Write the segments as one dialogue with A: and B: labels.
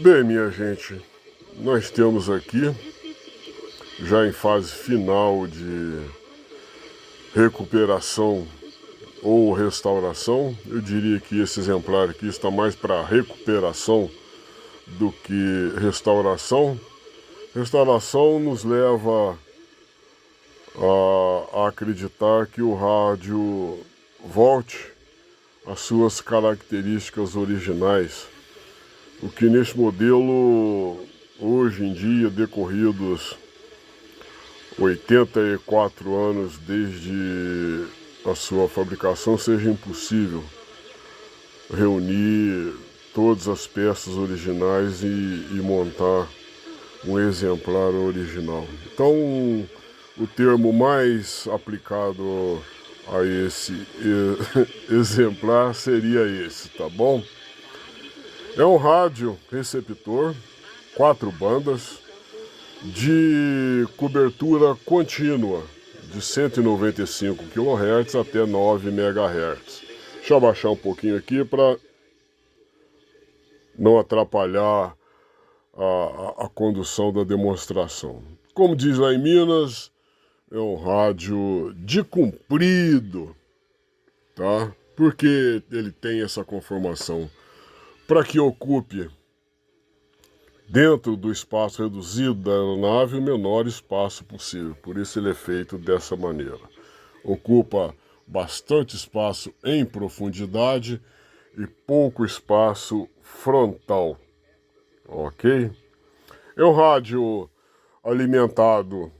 A: Bem, minha gente, nós temos aqui, já em fase final de recuperação ou restauração, eu diria que esse exemplar aqui está mais para recuperação do que restauração. Restauração nos leva a acreditar que o rádio volte às suas características originais. O que neste modelo, hoje em dia, decorridos 84 anos desde a sua fabricação, seja impossível reunir todas as peças originais e montar um exemplar original. Então, o termo mais aplicado a esse exemplar seria esse, tá bom? É um rádio receptor, 4 bandas, de cobertura contínua, de 195 kHz até 9 MHz. Deixa eu abaixar um pouquinho aqui para não atrapalhar a condução da demonstração. Como diz lá em Minas, é um rádio de comprido, tá? Porque ele tem essa conformação para que ocupe, dentro do espaço reduzido da aeronave, o menor espaço possível. Por isso ele é feito dessa maneira. Ocupa bastante espaço em profundidade e pouco espaço frontal. Ok? É um rádio alimentado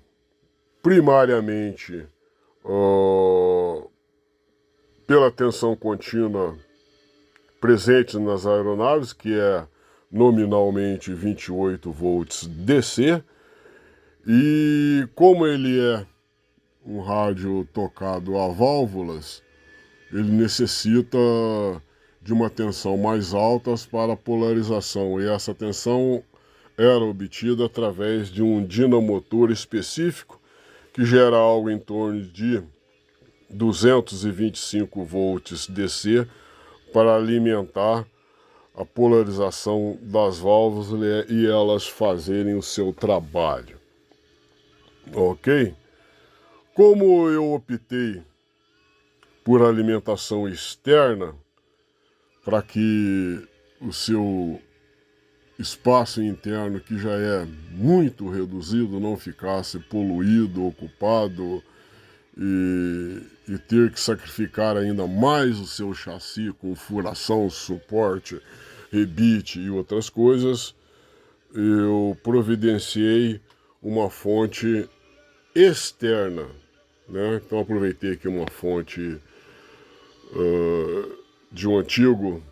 A: primariamente pela tensão contínua presente nas aeronaves, que é nominalmente 28 volts DC, e como ele é um rádio tocado a válvulas, ele necessita de uma tensão mais alta para polarização, e essa tensão era obtida através de um dinamotor específico que gera algo em torno de 225 volts DC para alimentar a polarização das válvulas e elas fazerem o seu trabalho. Ok? Como eu optei por alimentação externa, para que o seu espaço interno, que já é muito reduzido, não ficasse poluído, ocupado e ter que sacrificar ainda mais o seu chassi com furação, suporte, rebite e outras coisas, eu providenciei uma fonte externa, né? Então aproveitei aqui uma fonte de um antigo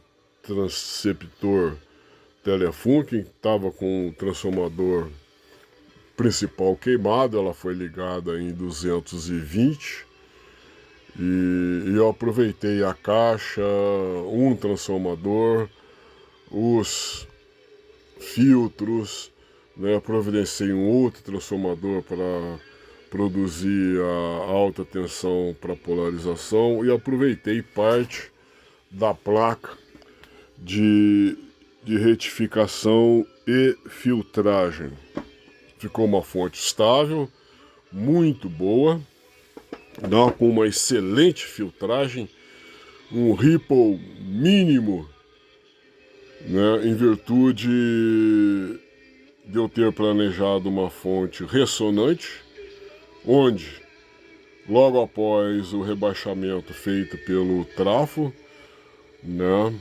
A: transceptor Telefunken, que estava com o transformador principal queimado, ela foi ligada em 220 e eu aproveitei a caixa, um transformador, os filtros, né, providenciei um outro transformador para produzir a alta tensão para polarização e aproveitei parte da placa de retificação e filtragem. Ficou uma fonte estável, muito boa, com uma excelente filtragem, um ripple mínimo, né, em virtude de eu ter planejado uma fonte ressonante, onde, logo após o rebaixamento feito pelo trafo, né,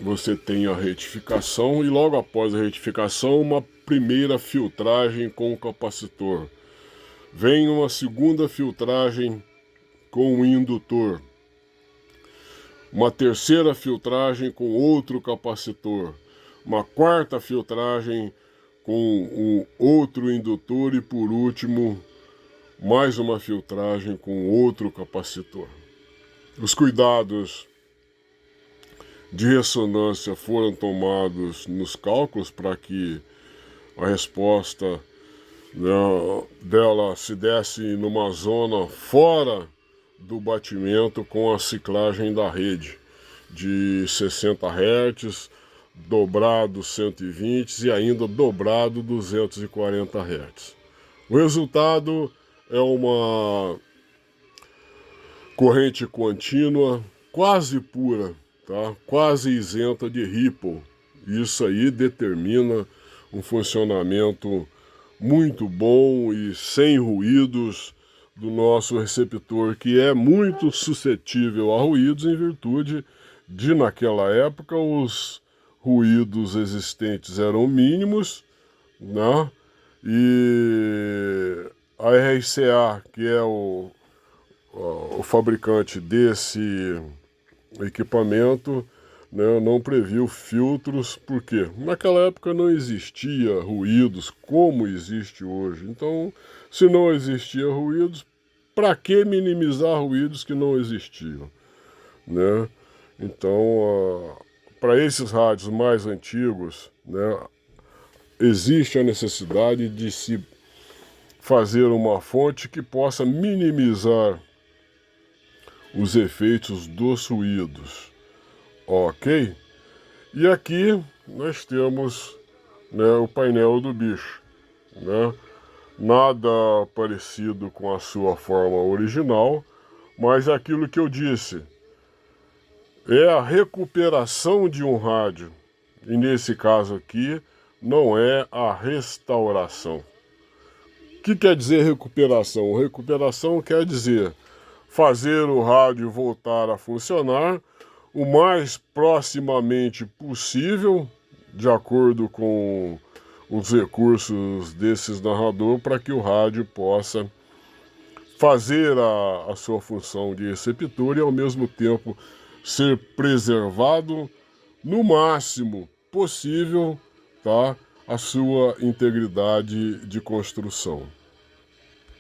A: você tem a retificação e logo após a retificação uma primeira filtragem com o capacitor. Vem uma segunda filtragem com o indutor. Uma terceira filtragem com outro capacitor. Uma quarta filtragem com um outro indutor e por último mais uma filtragem com outro capacitor. Os cuidados de ressonância foram tomados nos cálculos para que a resposta, né, dela se desse numa zona fora do batimento com a ciclagem da rede de 60 Hz dobrado 120 e ainda dobrado 240 Hz. O resultado é uma corrente contínua quase pura, tá? Quase isenta de ripple. Isso aí determina um funcionamento muito bom e sem ruídos do nosso receptor, que é muito suscetível a ruídos em virtude de, naquela época, os ruídos existentes eram mínimos, né? E a RCA, que é o fabricante desse equipamento, né, não previu filtros, porque naquela época não existia ruídos como existe hoje. Então, se não existia ruídos, para que minimizar ruídos que não existiam, né? Então, para esses rádios mais antigos, né, existe a necessidade de se fazer uma fonte que possa minimizar os efeitos dos ruídos, ok? E aqui nós temos, né, o painel do bicho, né? Nada parecido com a sua forma original, mas aquilo que eu disse, é a recuperação de um rádio, e nesse caso aqui, não é a restauração. O que quer dizer recuperação? Recuperação quer dizer fazer o rádio voltar a funcionar o mais proximamente possível, de acordo com os recursos desses narradores, para que o rádio possa fazer a sua função de receptor e, ao mesmo tempo, ser preservado no máximo possível, tá, a sua integridade de construção.